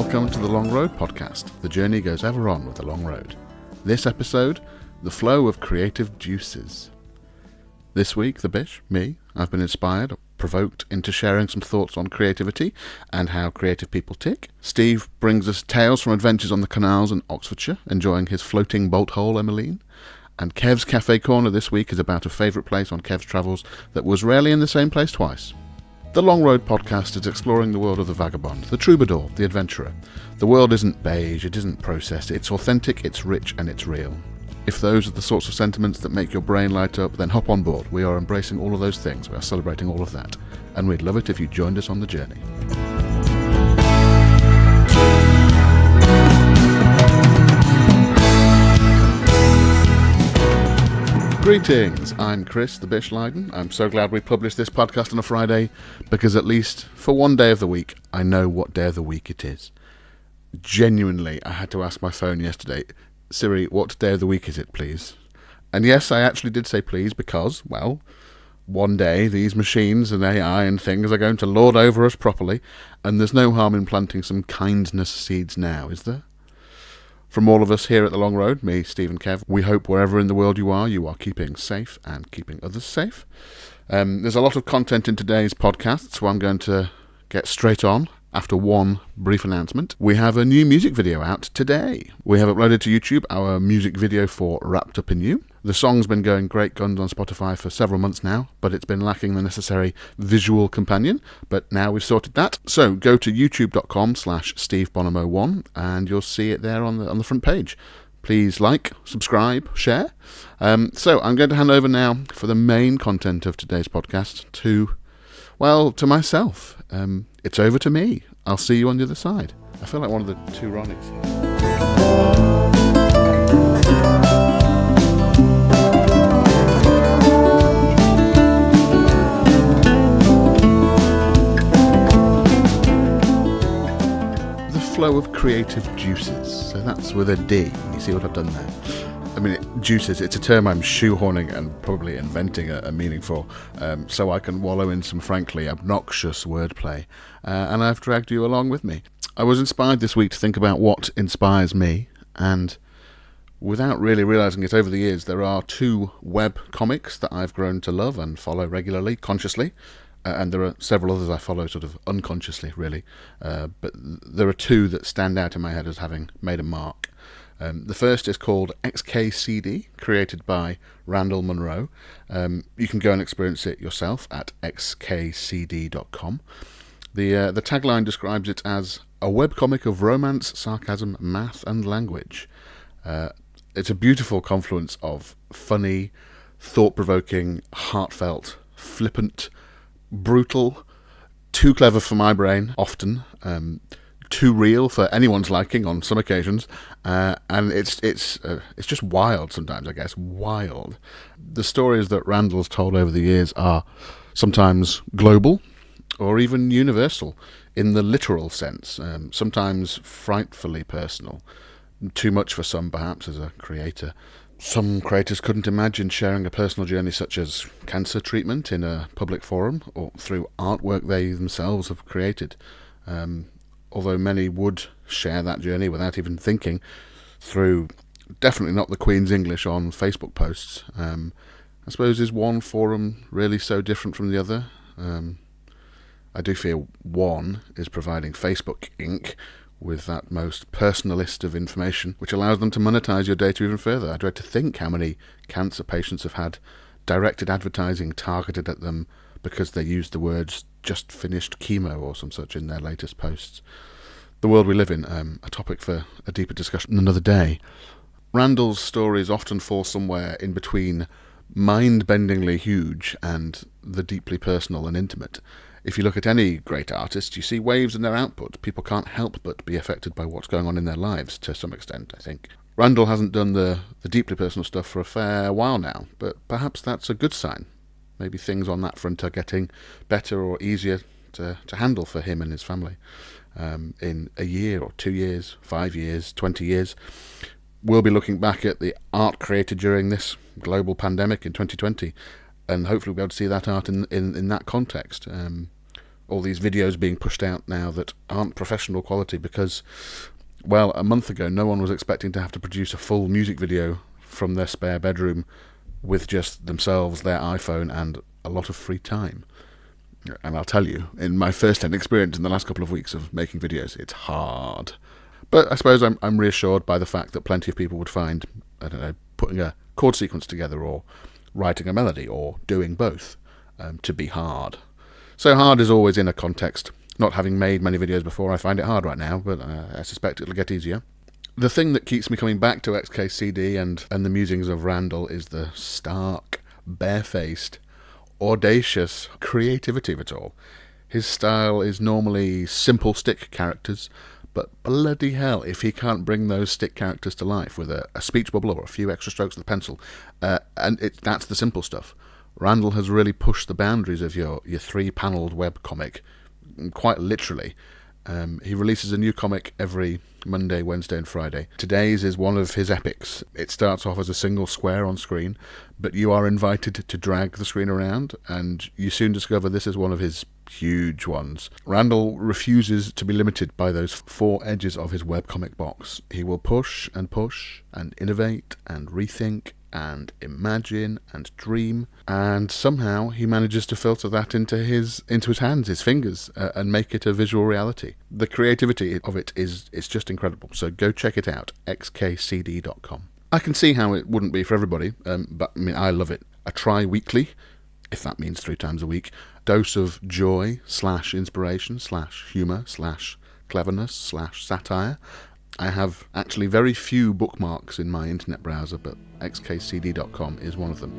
Welcome to the Long Road Podcast. The journey goes ever on with the long road. This episode, the flow of creative juices. This week, the Bish, me, I've been inspired, provoked into sharing some thoughts on creativity and how creative people tick. Steve brings us tales from adventures on the canals in Oxfordshire, enjoying his floating bolthole, Emeline. And Kev's Kafe Korner this week is about a favourite place on Kev's travels that was rarely in the same place twice. The Long Road Podcast is exploring the world of the vagabond, the troubadour, the adventurer. The world isn't beige, it isn't processed, it's authentic, it's rich and it's real. If those are the sorts of sentiments that make your brain light up, then hop on board. We are embracing all of those things, we are celebrating all of that. And we'd love it if you joined us on the journey. Greetings, I'm Chris, the Bish Leiden. I'm so glad we published this podcast on a Friday, because at least for one day of the week, I know what day of the week it is. Genuinely, I had to ask my phone yesterday, Siri, what day of the week is it, please? And yes, I actually did say please because, well, one day these machines and AI and things are going to lord over us properly, and there's no harm in planting some kindness seeds now, is there? From all of us here at The Long Road, me, Steve and Kev, we hope wherever in the world you are keeping safe and keeping others safe. There's a lot of content in today's podcast, so I'm going to get straight on after one brief announcement. We have a new music video out today. We have uploaded to YouTube our music video for Wrapped Up in You. The song's been going great guns on Spotify for several months now, but it's been lacking the necessary visual companion, but now we've sorted that. So go to youtube.com/SteveBonomo1 and you'll see it there on the front page. Please like, subscribe, share. So I'm going to hand over now for the main content of today's podcast to myself. It's over to me. I'll see you on the other side. I feel like one of the two Ronnies here. The flow of creative juices. So that's with a D. You see what I've done there? I mean, juices, it's a term I'm shoehorning and probably inventing a meaning for, so I can wallow in some frankly obnoxious wordplay, and I've dragged you along with me. I was inspired this week to think about what inspires me, and without really realising it over the years, there are two web comics that I've grown to love and follow regularly, consciously, and there are several others I follow sort of unconsciously, really, but there are two that stand out in my head as having made a mark. The first is called XKCD, created by Randall Munro. You can go and experience it yourself at xkcd.com. The tagline describes it as a webcomic of romance, sarcasm, math and language. It's a beautiful confluence of funny, thought-provoking, heartfelt, flippant, brutal, too clever for my brain, often, too real for anyone's liking on some occasions, and it's just wild sometimes, I guess. Wild. The stories that Randall's told over the years are sometimes global or even universal in the literal sense, sometimes frightfully personal. Too much for some, perhaps, as a creator. Some creators couldn't imagine sharing a personal journey such as cancer treatment in a public forum or through artwork they themselves have created. Although many would share that journey without even thinking, through definitely not the Queen's English on Facebook posts. I suppose, is one forum really so different from the other? I do fear one is providing Facebook Inc. with that most personalist of information, which allows them to monetize your data even further. I dread to think how many cancer patients have had directed advertising targeted at them because they used the words "just finished chemo" or some such in their latest posts. The world we live in, a topic for a deeper discussion another day. Randall's stories often fall somewhere in between mind-bendingly huge and the deeply personal and intimate. If you look at any great artist, you see waves in their output. People can't help but be affected by what's going on in their lives, to some extent, I think. Randall hasn't done the deeply personal stuff for a fair while now, but perhaps that's a good sign. Maybe things on that front are getting better or easier to handle for him and his family. In a year or 2 years, 5 years, 20 years, we'll be looking back at the art created during this global pandemic in 2020, and hopefully we'll be able to see that art in that context. all these videos being pushed out now that aren't professional quality because, well, a month ago no one was expecting to have to produce a full music video from their spare bedroom with just themselves, their iPhone, and a lot of free time. And I'll tell you, in my first-hand experience in the last couple of weeks of making videos, it's hard. But I suppose I'm reassured by the fact that plenty of people would find, I don't know, putting a chord sequence together or writing a melody or doing both to be hard. So hard is always in a context. Not having made many videos before, I find it hard right now, but I suspect it'll get easier. The thing that keeps me coming back to XKCD and the musings of Randall is the stark, barefaced, audacious creativity of it all. His style is normally simple stick characters, but bloody hell if he can't bring those stick characters to life with a speech bubble or a few extra strokes of the pencil. That's the simple stuff. Randall has really pushed the boundaries of your three-panelled webcomic, quite literally. He releases a new comic every Monday, Wednesday and Friday. Today's is one of his epics. It starts off as a single square on screen, but you are invited to drag the screen around, and you soon discover this is one of his huge ones. Randall refuses to be limited by those four edges of his webcomic box. He will push and innovate and rethink and imagine and dream, and somehow he manages to filter that into his hands, his fingers, and make it a visual reality. The creativity of it is just incredible, so go check it out, xkcd.com. I can see how it wouldn't be for everybody, but I mean, I love it. I try weekly, if that means 3 times a week, dose of joy / inspiration / humour / cleverness / satire. I have actually very few bookmarks in my internet browser, but xkcd.com is one of them.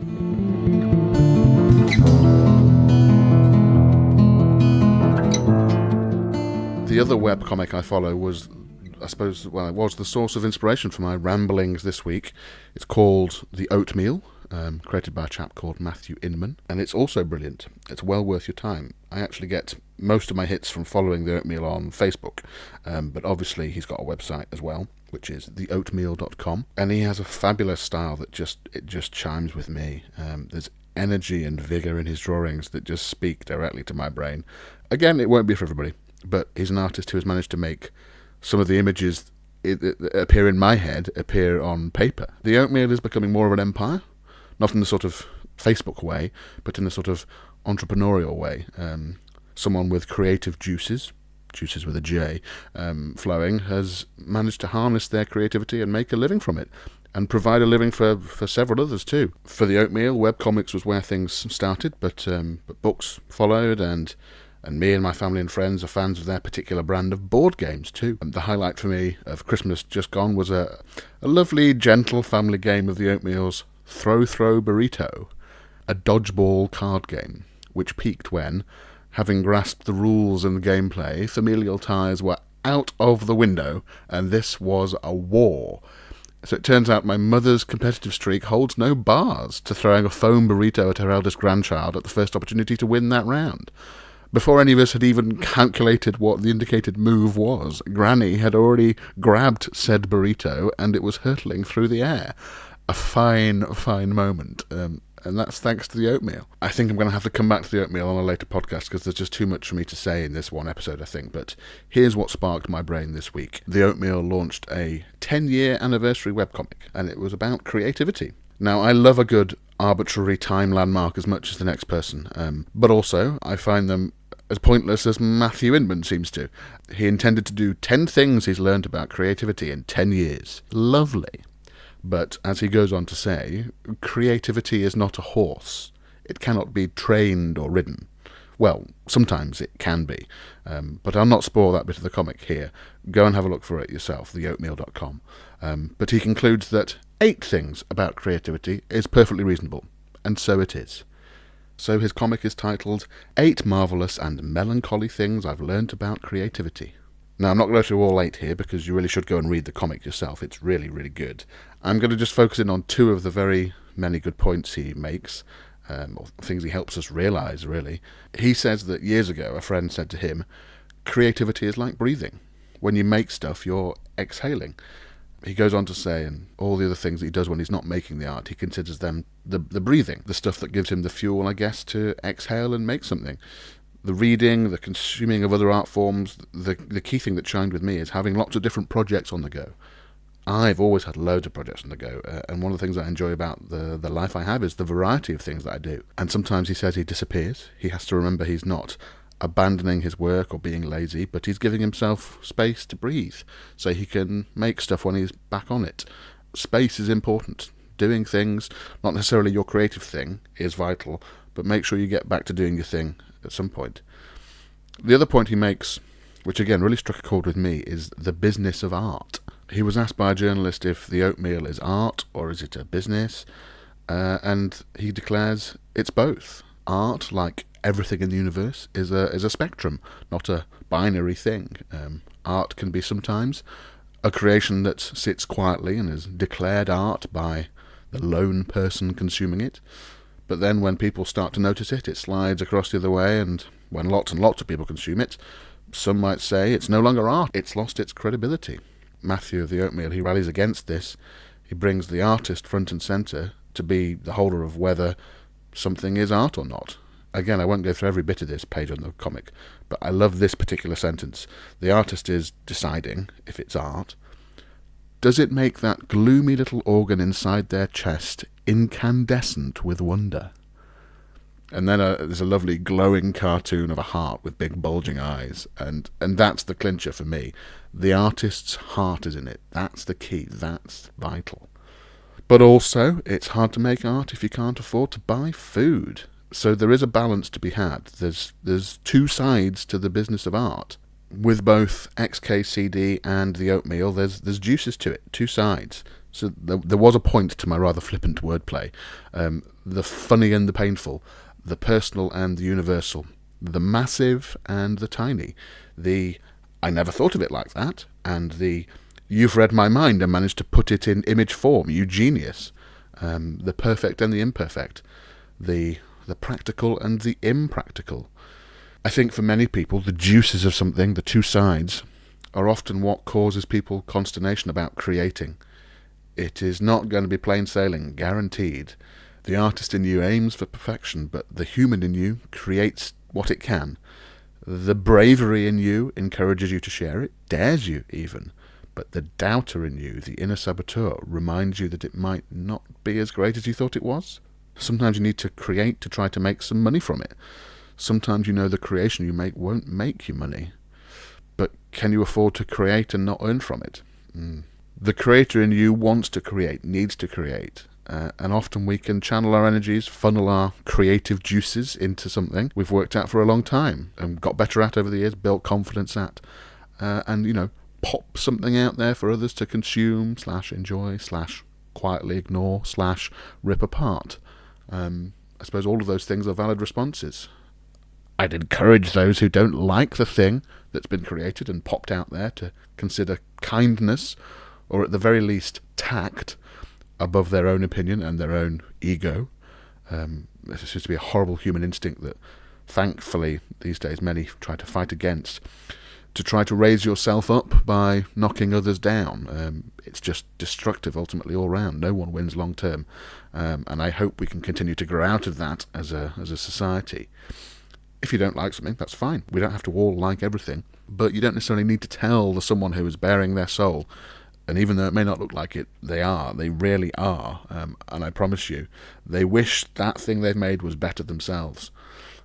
The other webcomic I follow was the source of inspiration for my ramblings this week. It's called The Oatmeal, created by a chap called Matthew Inman, and it's also brilliant. It's well worth your time. I actually get most of my hits from following The Oatmeal on Facebook, but obviously he's got a website as well, which is theoatmeal.com, and he has a fabulous style that just chimes with me. There's energy and vigour in his drawings that just speak directly to my brain. Again, it won't be for everybody, but he's an artist who has managed to make some of the images that appear in my head appear on paper. The Oatmeal is becoming more of an empire, not in the sort of Facebook way, but in the sort of entrepreneurial way. Someone with creative juices with a J, flowing, has managed to harness their creativity and make a living from it, and provide a living for several others too. For The Oatmeal, webcomics was where things started, but books followed, and me and my family and friends are fans of their particular brand of board games too. The highlight for me of Christmas just gone was a lovely, gentle family game of The Oatmeal's Throw Burrito, a dodgeball card game, which peaked when, having grasped the rules and the gameplay, familial ties were out of the window, and this was a war. So it turns out my mother's competitive streak holds no bars to throwing a foam burrito at her eldest grandchild at the first opportunity to win that round. Before any of us had even calculated what the indicated move was, Granny had already grabbed said burrito, and it was hurtling through the air. A fine moment, and that's thanks to The Oatmeal. I think I'm going to have to come back to The Oatmeal on a later podcast because there's just too much for me to say in this one episode, I think. But here's what sparked my brain this week. The Oatmeal launched a 10-year anniversary webcomic, and it was about creativity. Now, I love a good arbitrary time landmark as much as the next person, but also I find them as pointless as Matthew Inman seems to. He intended to do 10 things he's learned about creativity in 10 years. Lovely. But, as he goes on to say, creativity is not a horse. It cannot be trained or ridden. Well, sometimes it can be, but I'll not spoil that bit of the comic here. Go and have a look for it yourself, theoatmeal.com. But he concludes that 8 things about creativity is perfectly reasonable, and so it is. So his comic is titled 8 Marvellous and Melancholy Things I've Learned About Creativity. Now, I'm not going to go through all 8 here because you really should go and read the comic yourself. It's really, really good. I'm going to just focus in on 2 of the very many good points he makes, or things he helps us realise, really. He says that years ago a friend said to him, creativity is like breathing. When you make stuff, you're exhaling. He goes on to say, and all the other things that he does when he's not making the art, he considers them the breathing, the stuff that gives him the fuel, I guess, to exhale and make something. The reading, the consuming of other art forms, the key thing that chimed with me is having lots of different projects on the go. I've always had loads of projects on the go, and one of the things I enjoy about the life I have is the variety of things that I do. And sometimes he says he disappears. He has to remember he's not abandoning his work or being lazy, but he's giving himself space to breathe so he can make stuff when he's back on it. Space is important. Doing things, not necessarily your creative thing, is vital, but make sure you get back to doing your thing at some point. The other point he makes, which again really struck a chord with me, is the business of art. He was asked by a journalist if the oatmeal is art or is it a business, and he declares it's both. Art, like everything in the universe, is a spectrum, not a binary thing. Art can be sometimes a creation that sits quietly and is declared art by the lone person consuming it, but then when people start to notice it, it slides across the other way, and when lots and lots of people consume it, some might say it's no longer art, it's lost its credibility. Matthew of the Oatmeal, he rallies against this. He brings the artist front and centre to be the holder of whether something is art or not. Again, I won't go through every bit of this page on the comic, but I love this particular sentence. The artist is deciding if it's art. Does it make that gloomy little organ inside their chest incandescent with wonder? And then there's a lovely glowing cartoon of a heart with big bulging eyes, and that's the clincher for me. The artist's heart is in it. That's the key. That's vital. But also, it's hard to make art if you can't afford to buy food. So there is a balance to be had. There's two sides to the business of art. With both XKCD and the oatmeal, there's juices to it, two sides. So there was a point to my rather flippant wordplay. The funny and the painful, the personal and the universal, the massive and the tiny, the I never thought of it like that, and the you've read my mind and managed to put it in image form, you genius, the perfect and the imperfect, the practical and the impractical. I think for many people, the juices of something, the two sides, are often what causes people consternation about creating. It is not going to be plain sailing, guaranteed. The artist in you aims for perfection, but the human in you creates what it can. The bravery in you encourages you to share it, dares you even, but the doubter in you, the inner saboteur, reminds you that it might not be as great as you thought it was. Sometimes you need to create to try to make some money from it. Sometimes you know the creation you make won't make you money. But can you afford to create and not earn from it? The creator in you wants to create, needs to create. And often we can channel our energies, funnel our creative juices into something we've worked at for a long time and got better at over the years, built confidence at, and, pop something out there for others to consume, /enjoy, /quietly ignore, /rip apart. I suppose all of those things are valid responses. I'd encourage those who don't like the thing that's been created and popped out there to consider kindness, or at the very least tact, above their own opinion and their own ego. This seems to be a horrible human instinct that thankfully these days many try to fight against, to try to raise yourself up by knocking others down. It's just destructive ultimately all round. No one wins long term, and I hope we can continue to grow out of that as a society. If you don't like something, that's fine. We don't have to all like everything, but you don't necessarily need to tell the someone who is bearing their soul, and even though it may not look like it, they really are, and I promise you, they wish that thing they've made was better themselves.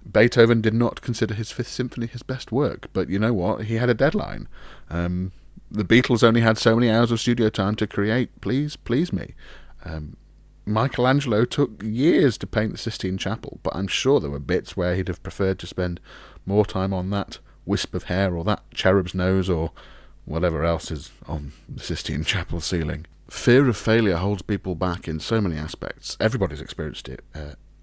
Beethoven did not consider his Fifth Symphony his best work, but you know what? He had a deadline. The Beatles only had so many hours of studio time to create Please Me. Michelangelo took years to paint the Sistine Chapel, but I'm sure there were bits where he'd have preferred to spend more time on that wisp of hair or that cherub's nose or whatever else is on the Sistine Chapel ceiling. Fear of failure holds people back in so many aspects. Everybody's experienced it.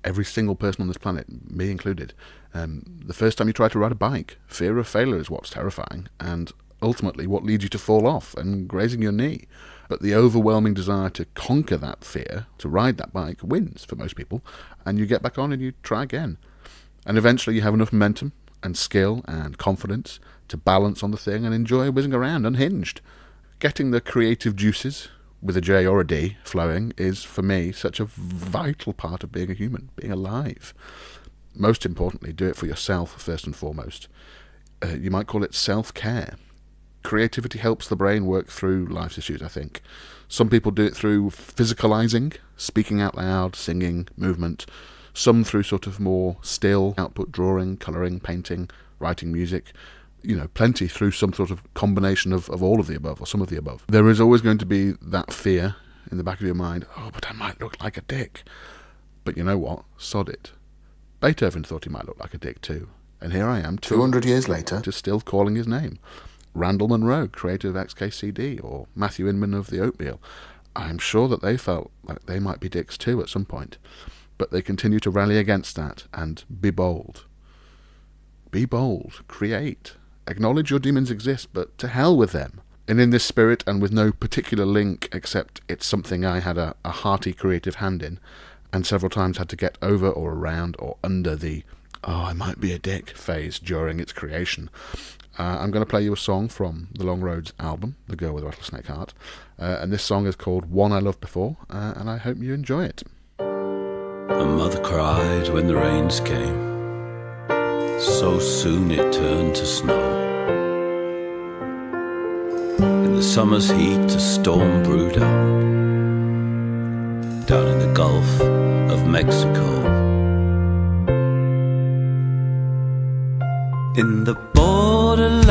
Every single person on this planet, me included. The first time you try to ride a bike, fear of failure is what's terrifying, and ultimately what leads you to fall off and grazing your knee. But the overwhelming desire to conquer that fear, to ride that bike, wins for most people, and you get back on and you try again. And eventually you have enough momentum and skill and confidence to balance on the thing and enjoy whizzing around unhinged. Getting the creative juices, with a J or a D, flowing is, for me, such a vital part of being a human, being alive. most importantly, do it for yourself first and foremost. You might call it self-care. Creativity helps the brain work through life's issues, I think. Some people do it through physicalizing, speaking out loud, singing, movement. Some through sort of more still output, drawing, colouring, painting, writing music. Plenty through some sort of combination of all of the above, or some of the above. There is always going to be that fear in the back of your mind, oh, but I might look like a dick. But you know what? Sod it. Beethoven thought he might look like a dick too. And here I am, 200 years later, just still calling his name. Randall Munro, creator of XKCD, or Matthew Inman of the Oatmeal. I'm sure that they felt like they might be dicks too at some point. But they continue to rally against that and be bold. Be bold. Create. Acknowledge your demons exist, but to hell with them. And in this spirit, and with no particular link, except it's something I had a hearty creative hand in, and several times had to get over or around or under the, oh, I might be a dick phase during its creation. I'm going to play you a song from the Long Roads album, The Girl with the Rattlesnake Heart, and this song is called One I Loved Before, and I hope you enjoy it. A mother cried when the rains came. So soon it turned to snow. In the summer's heat a storm brewed up down in the Gulf of Mexico. In the borderlands,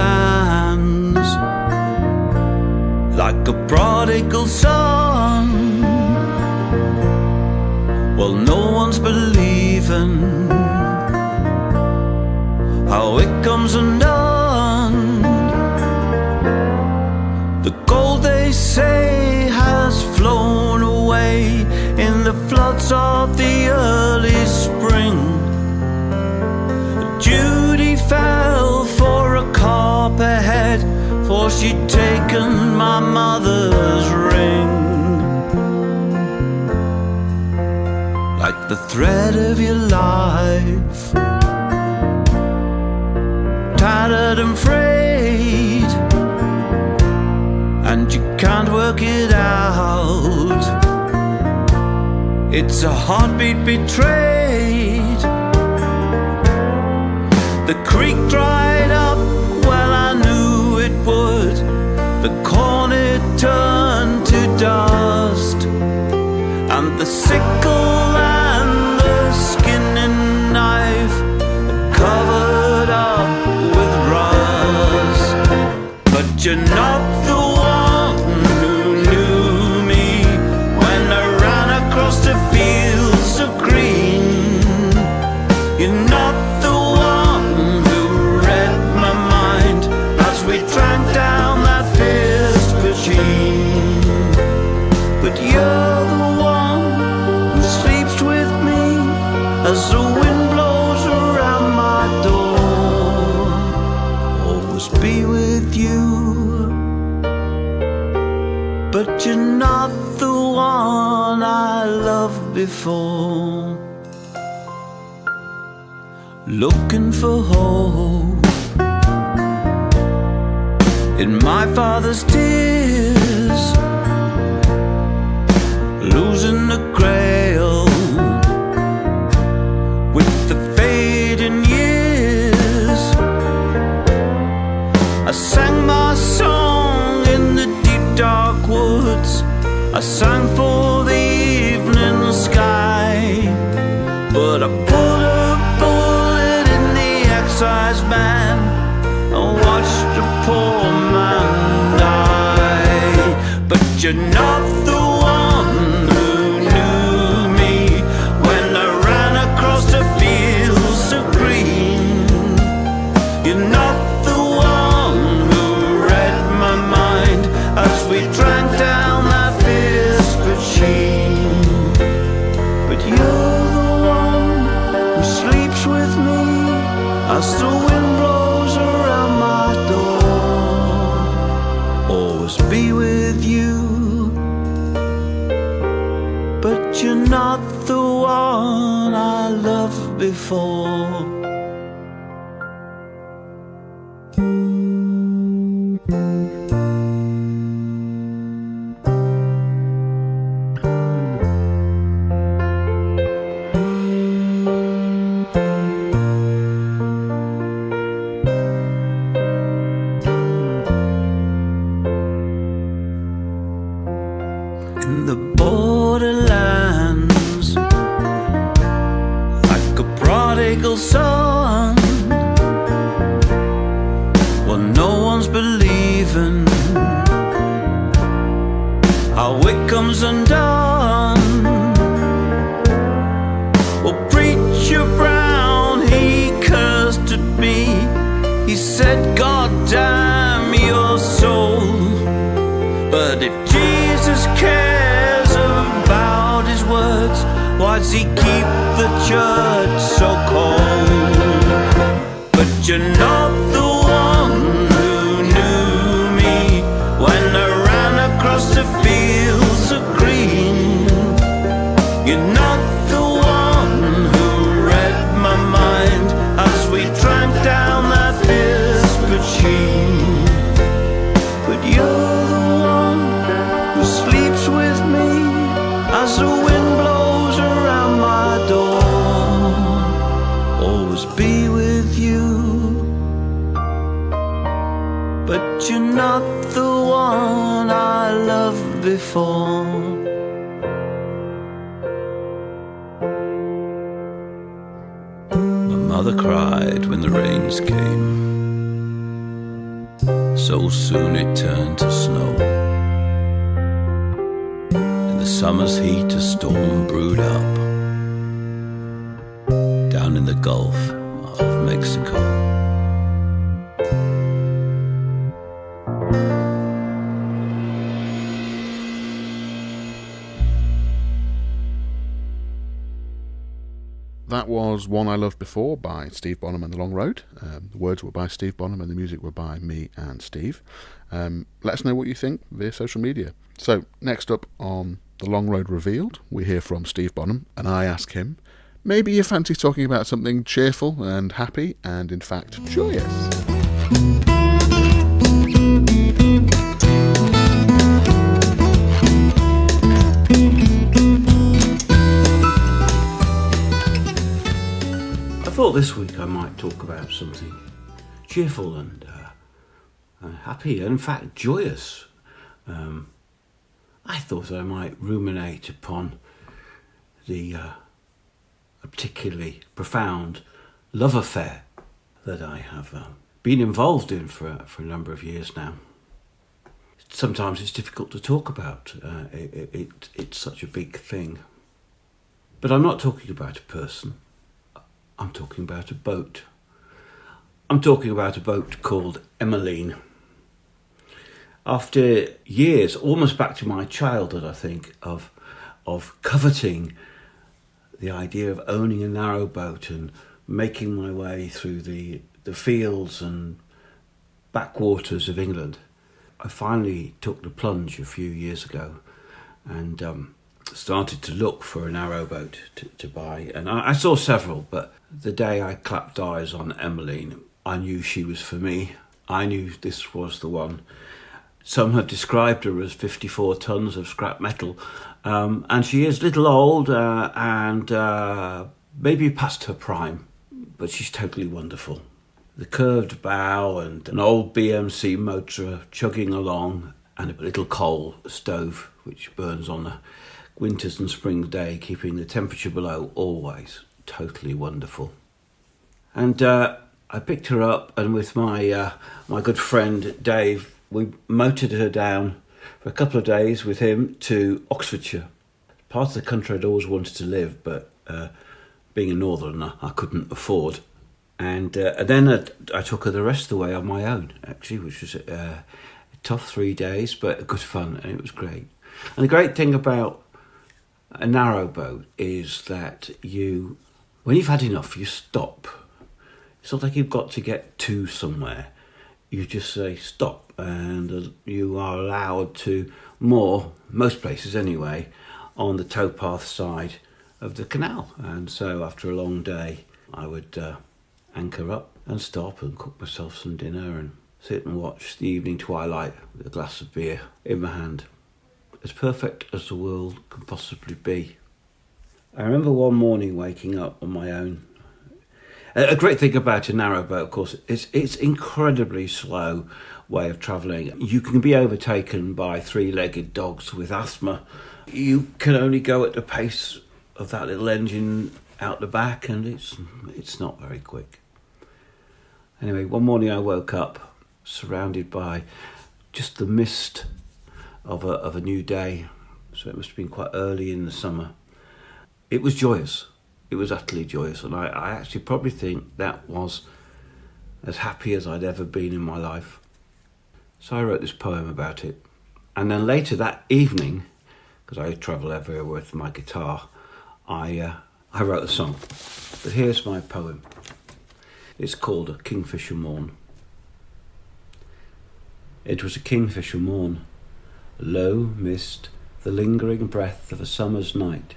like a prodigal son, well, no one's believing how it comes undone. The gold, they say, has flown away in the floods of the early spring. Judy fell for a copperhead, for she'd taken my mother's ring. Like the thread of your life, tattered and frayed, and you can't work it out. It's a heartbeat betrayed. The creek dried up, well, I knew it would. The corn, it turned to dust, and the sickle and the skinning knife covered up with rust. But you're not the one who knew me when I ran across the fields of green. You're not the one who read my mind as we drank down that fierce machine. But you're the one who sleeps with me as the wind blows around my door. Always be with you, but you're not the one I loved before. Looking for hope in my father's tears, losing the grail with the fading years. I sang my song in the deep dark woods. I sang for the evening sky, but I put a bullet in the excise man and watched a poor man die. But you're not the one who knew me when I ran across the fields of green. You're not the one who read my mind as we drank down that fierce machine. But you're the one who sleeps with me as the wind blows around my door. Always be with you, but you're not the one I loved before. in the borderlands, like a prodigal son. Well, no one's believing how it comes undone. Well, Preacher Brown, he cursed at me. He said, God damn your soul. But if Jesus cares about his words, why does he keep the church so cold? But you're not the one who knew me when I ran across the fields of green. You're not the one who read my mind as we drank down that fierce machine. But you're the one who sleeps with me as the wind blows around my door. Always be with you, but you're not the one I loved before. My mother cried when the rains came. So soon it turned to snow. In the summer's heat a storm brewed up down in the Gulf of Mexico. That was One I Loved Before by Steve Bonham and The Long Road. The words were by Steve Bonham and the music were by me and Steve. Let us know what you think via social media. So next up on The Long Road Revealed, we hear from Steve Bonham and I ask him, maybe you fancy talking about something cheerful and happy and in fact joyous. I thought this week I might talk about something cheerful and happy and in fact joyous. I thought I might ruminate upon the a particularly profound love affair that I have been involved in for a number of years now. Sometimes it's difficult to talk about. It's such a big thing. But I'm not talking about a person. I'm talking about a boat. I'm talking about a boat called Emeline. After years, almost back to my childhood, I think, of coveting the idea of owning a narrowboat and making my way through the fields and backwaters of England, I finally took the plunge a few years ago and started to look for a narrowboat to buy. And I saw several, but the day I clapped eyes on Emeline, I knew she was for me. I knew this was the one. Some have described her as 54 tons of scrap metal, and she is a little old and maybe past her prime, but she's totally wonderful. The curved bow and an old BMC motor chugging along, and a little coal stove which burns on a winter's and spring's day, keeping the temperature below always. Totally wonderful. And I picked her up, and with my good friend Dave, we motored her down for a couple of days with him to Oxfordshire, part of the country I'd always wanted to live, but being a northerner, I couldn't afford. And then I took her the rest of the way on my own, actually, which was a tough 3 days, but good fun, and it was great. And the great thing about a narrowboat is that when you've had enough, you stop. It's not like you've got to get to somewhere. You just say stop, and you are allowed to moor, most places anyway, on the towpath side of the canal. And so after a long day, I would anchor up and stop and cook myself some dinner and sit and watch the evening twilight with a glass of beer in my hand. As perfect as the world can possibly be. I remember one morning waking up on my own. A great thing about a narrowboat, of course, is it's incredibly slow way of travelling. You can be overtaken by three-legged dogs with asthma. You can only go at the pace of that little engine out the back, and it's not very quick. Anyway, one morning I woke up surrounded by just the mist of a new day. So it must have been quite early in the summer. It was joyous. It was utterly joyous, and I actually probably think that was as happy as I'd ever been in my life. So I wrote this poem about it. And then later that evening, because I travel everywhere with my guitar, I wrote a song. But here's my poem. It's called A Kingfisher Morn. It was a kingfisher morn, a low mist, the lingering breath of a summer's night,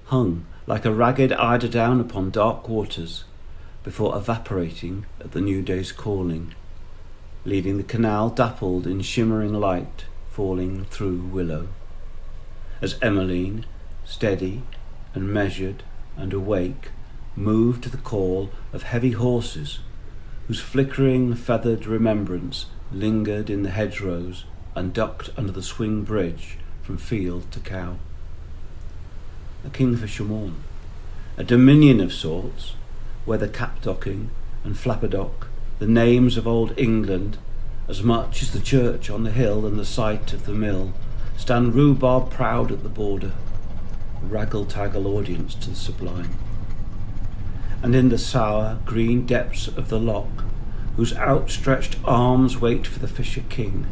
hung like a ragged eiderdown upon dark waters, before evaporating at the new day's calling, leaving the canal dappled in shimmering light falling through willow. As Emeline, steady and measured and awake, moved to the call of heavy horses, whose flickering feathered remembrance lingered in the hedgerows and ducked under the swing bridge from field to cow. A kingfisher morn, a dominion of sorts, where the capdocking and flapperdock, the names of old England, as much as the church on the hill and the site of the mill, stand rhubarb proud at the border, a raggle-taggle audience to the sublime. And in the sour green depths of the loch, whose outstretched arms wait for the fisher king,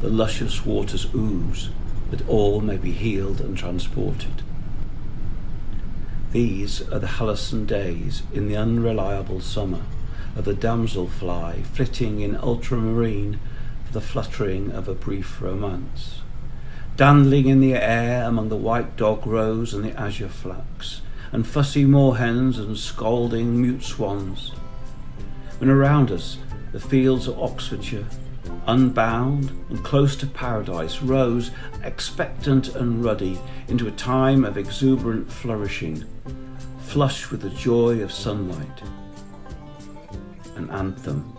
the luscious waters ooze, that all may be healed and transported. These are the halcyon days in the unreliable summer of the damselfly flitting in ultramarine for the fluttering of a brief romance, dandling in the air among the white dog rose and the azure flax, and fussy moorhens and scolding mute swans, when around us the fields of Oxfordshire, unbound and close to paradise, rose expectant and ruddy into a time of exuberant flourishing, flush with the joy of sunlight, an anthem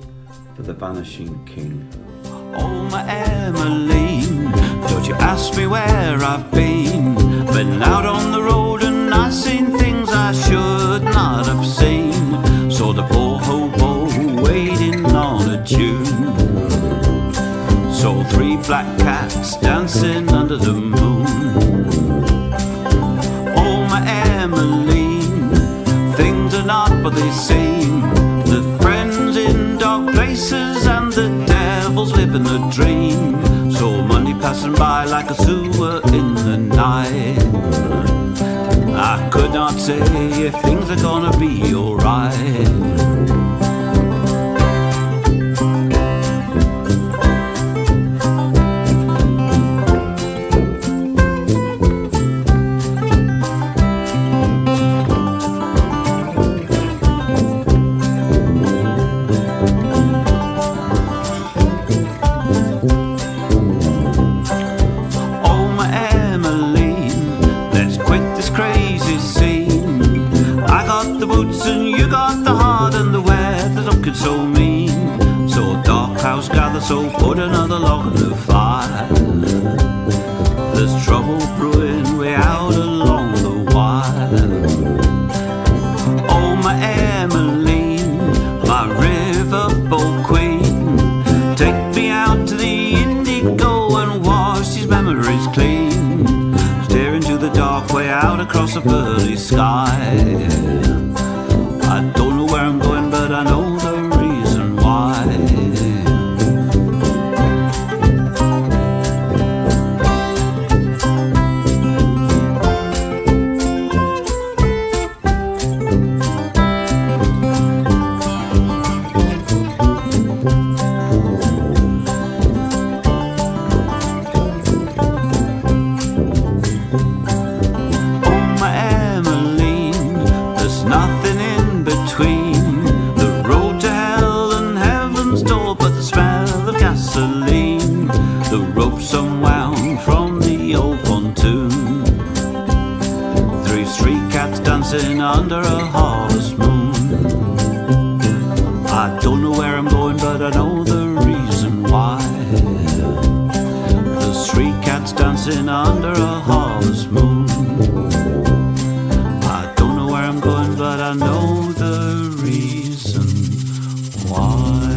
for the vanishing king. Oh, my Emeline, don't you ask me where I've been. Been out on the road and I've seen things I should not have seen. Saw the poor hobo waiting on a tune. Saw three black cats dancing under the moon. Oh, my Emeline, things are not what they seem. The friends in dark places and the devils live in a dream. Saw money passing by like a sewer in the night. I could not say if things are gonna be alright. So mean, so dark clouds gather, so put another log on the fire. There's trouble brewing way out along the wire. Oh, my Emeline, my riverboat queen, take me out to the Indigo and wash these memories clean. Staring to the dark way out across a pearly sky. I don't know where I'm going, but I know the reason why. Oh, my Emeline, there's nothing in between the road to hell and heaven's door but the smell of gasoline, the ropes unwound from the old pontoon, three street cats dancing under a harvest moon. I don't know where I'm going, but I know the reason why. cats dancing under a harvest moon. I don't know where I'm going, but I know the reason why.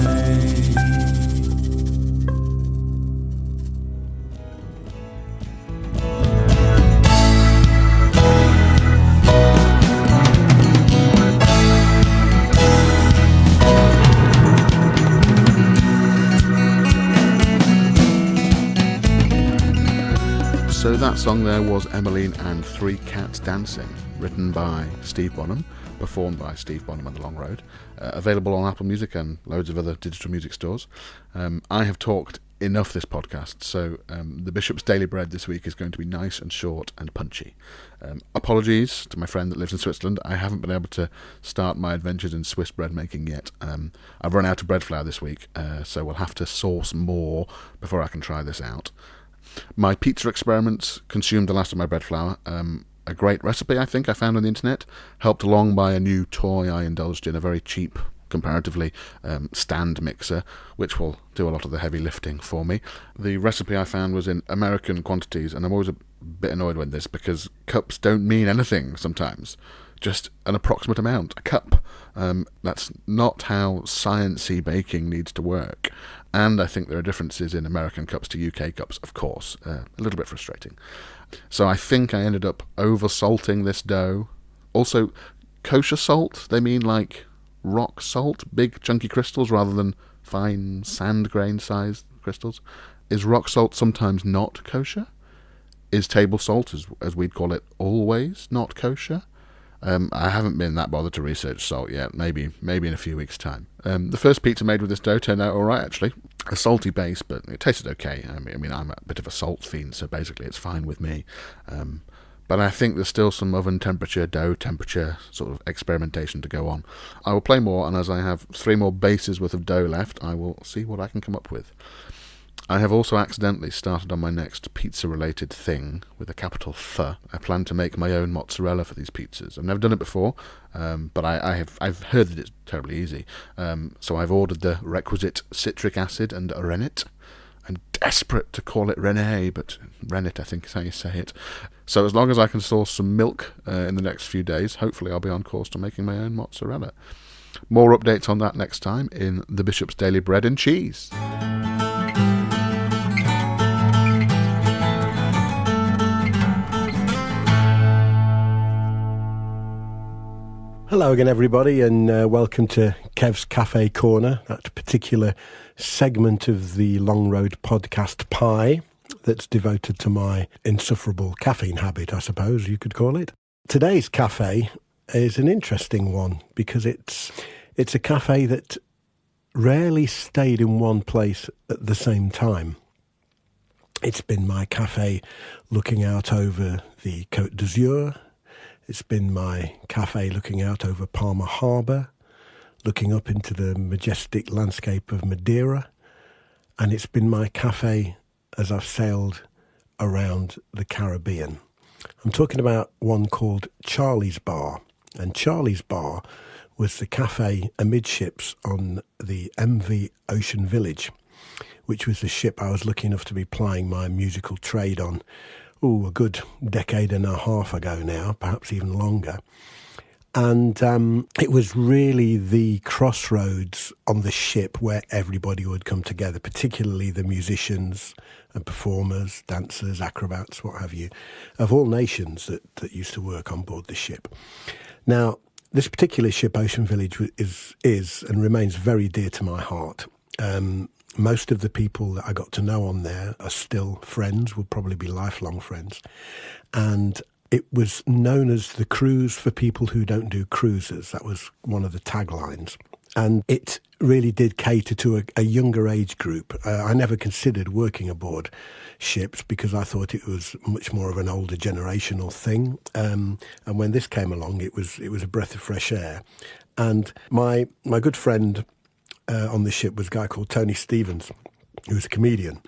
So that song there was Emeline and Three Cats Dancing, written by Steve Bonham, performed by Steve Bonham and the Long Road, available on Apple Music and loads of other digital music stores. I have talked enough this podcast, so the Bishop's Daily Bread this week is going to be nice and short and punchy. Apologies to my friend that lives in Switzerland. I haven't been able to start my adventures in Swiss bread making yet. I've run out of bread flour this week, so we'll have to source more before I can try this out. My pizza experiments consumed the last of my bread flour. A great recipe, I think, I found on the internet, helped along by a new toy I indulged in, a very cheap, comparatively, stand mixer, which will do a lot of the heavy lifting for me. The recipe I found was in American quantities, and I'm always a bit annoyed with this because cups don't mean anything sometimes. Just an approximate amount, a cup. That's not how sciencey baking needs to work. And I think there are differences in American cups to UK cups, of course. A little bit frustrating. So I think I ended up over-salting this dough. Also, kosher salt, they mean like rock salt, big chunky crystals rather than fine sand grain sized crystals. Is rock salt sometimes not kosher? Is table salt, as we'd call it, always not kosher? I haven't been that bothered to research salt yet, maybe in a few weeks' time. The first pizza made with this dough turned out alright, actually. A salty base, but it tasted okay. I mean, I'm a bit of a salt fiend, so basically it's fine with me. But I think there's still some oven temperature, dough temperature sort of experimentation to go on. I will play more, and as I have 3 more bases worth of dough left, I will see what I can come up with. I have also accidentally started on my next pizza-related thing with a capital Th. I plan to make my own mozzarella for these pizzas. I've never done it before, but I've heard that it's terribly easy. So I've ordered the requisite citric acid and a rennet. I'm desperate to call it Rene, but rennet I think is how you say it. So as long as I can source some milk in the next few days, hopefully I'll be on course to making my own mozzarella. More updates on that next time in the Bishop's Daily Bread and Cheese. Hello again, everybody, and welcome to Kev's Cafe Korner, that particular segment of the Long Road podcast pie that's devoted to my insufferable caffeine habit, I suppose you could call it. Today's cafe is an interesting one because it's a cafe that rarely stayed in one place at the same time. It's been my cafe looking out over the Côte d'Azur. It's been my cafe looking out over Palmer Harbour, looking up into the majestic landscape of Madeira. And it's been my cafe as I've sailed around the Caribbean. I'm talking about one called Charlie's Bar. And Charlie's Bar was the cafe amidships on the MV Ocean Village, which was the ship I was lucky enough to be plying my musical trade on a good decade and a half ago now, perhaps even longer. And it was really the crossroads on the ship where everybody would come together, particularly the musicians and performers, dancers, acrobats, what have you, of all nations that used to work on board the ship. Now, this particular ship, Ocean Village, is and remains very dear to my heart. Most of the people that I got to know on there are still friends, will probably be lifelong friends. And it was known as the cruise for people who don't do cruises. That was one of the taglines. And it really did cater to a younger age group. I never considered working aboard ships because I thought it was much more of an older generational thing. And when this came along, it was a breath of fresh air. And my good friend on the ship was a guy called Tony Stevens, who was a comedian.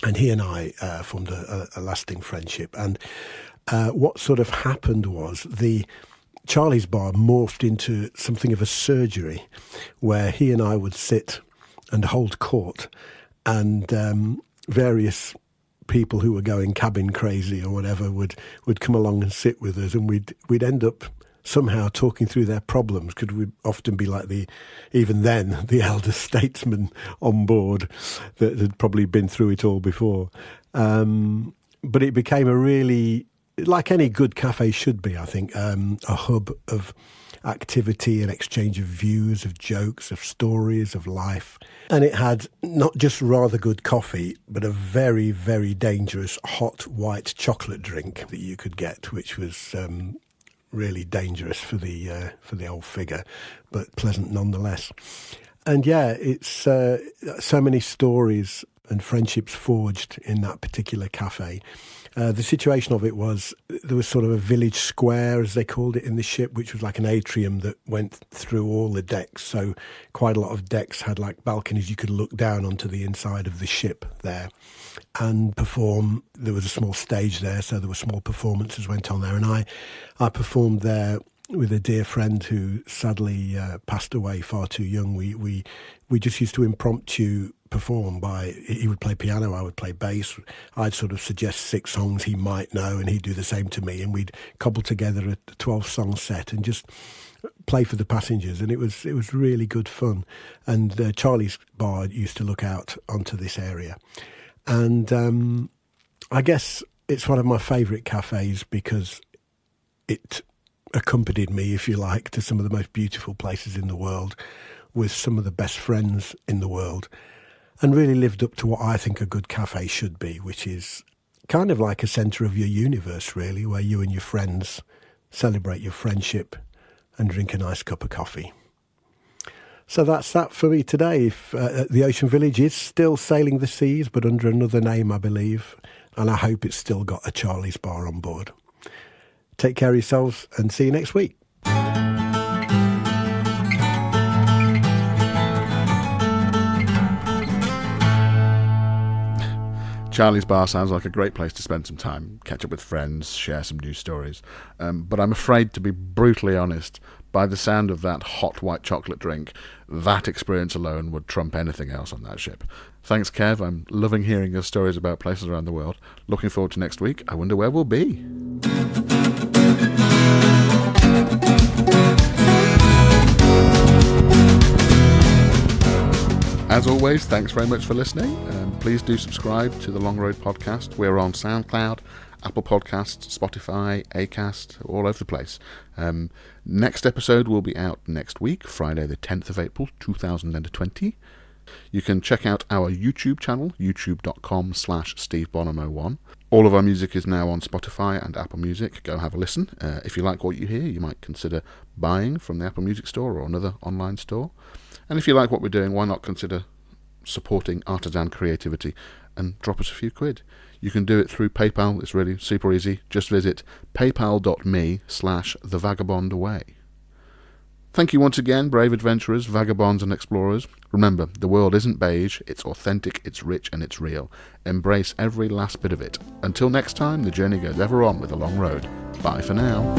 And he and I formed a lasting friendship. And what sort of happened was the Charlie's Bar morphed into something of a surgery where he and I would sit and hold court, and various people who were going cabin crazy or whatever would come along and sit with us, and we'd end up somehow talking through their problems. Could we often be like even then, the elder statesman on board that had probably been through it all before. But it became a really, like any good cafe should be, I think, a hub of activity and exchange of views, of jokes, of stories, of life. And it had not just rather good coffee, but a very, very dangerous hot white chocolate drink that you could get, which was really dangerous for the old figure, but pleasant nonetheless. And yeah, it's so many stories and friendships forged in that particular cafe. The situation of it was there was sort of a village square, as they called it in the ship, which was like an atrium that went through all the decks. So quite a lot of decks had like balconies you could look down onto the inside of the ship there and perform. There was a small stage there, so there were small performances went on there. And I performed there with a dear friend who sadly passed away far too young. We just used to impromptu perform he would play piano, I would play bass. I'd sort of suggest 6 songs he might know, and he'd do the same to me, and we'd cobble together a 12-song set and just play for the passengers, and it was really good fun. And Charlie's Bar used to look out onto this area, and I guess it's one of my favourite cafes because it accompanied me, if you like, to some of the most beautiful places in the world with some of the best friends in the world, and really lived up to what I think a good cafe should be, which is kind of like a centre of your universe, really, where you and your friends celebrate your friendship and drink a nice cup of coffee. So that's that for me today. The Ocean Village is still sailing the seas, but under another name, I believe, and I hope it's still got a Charlie's Bar on board. Take care of yourselves and see you next week. Charlie's Bar sounds like a great place to spend some time, catch up with friends, share some news stories. But I'm afraid, to be brutally honest, by the sound of that hot white chocolate drink, that experience alone would trump anything else on that ship. Thanks, Kev. I'm loving hearing your stories about places around the world. Looking forward to next week. I wonder where we'll be. As always, thanks very much for listening. Please do subscribe to the Long Road Podcast. We're on SoundCloud, Apple Podcasts, Spotify, Acast, all over the place. Next episode will be out next week, Friday the 10th of April 2020. You can check out our YouTube channel, youtube.com/SteveBonham01. All of our music is now on Spotify and Apple Music. Go have a listen. If you like what you hear, you might consider buying from the Apple Music Store or another online store. And if you like what we're doing, why not consider supporting artisan creativity and drop us a few quid. You can do it through PayPal. It's really super easy. Just visit paypal.me/thevagabondaway. Thank you once again, brave adventurers, vagabonds and explorers. Remember, the world isn't beige, it's authentic, it's rich and it's real. Embrace every last bit of it. Until next time, the journey goes ever on with a long road. Bye for now.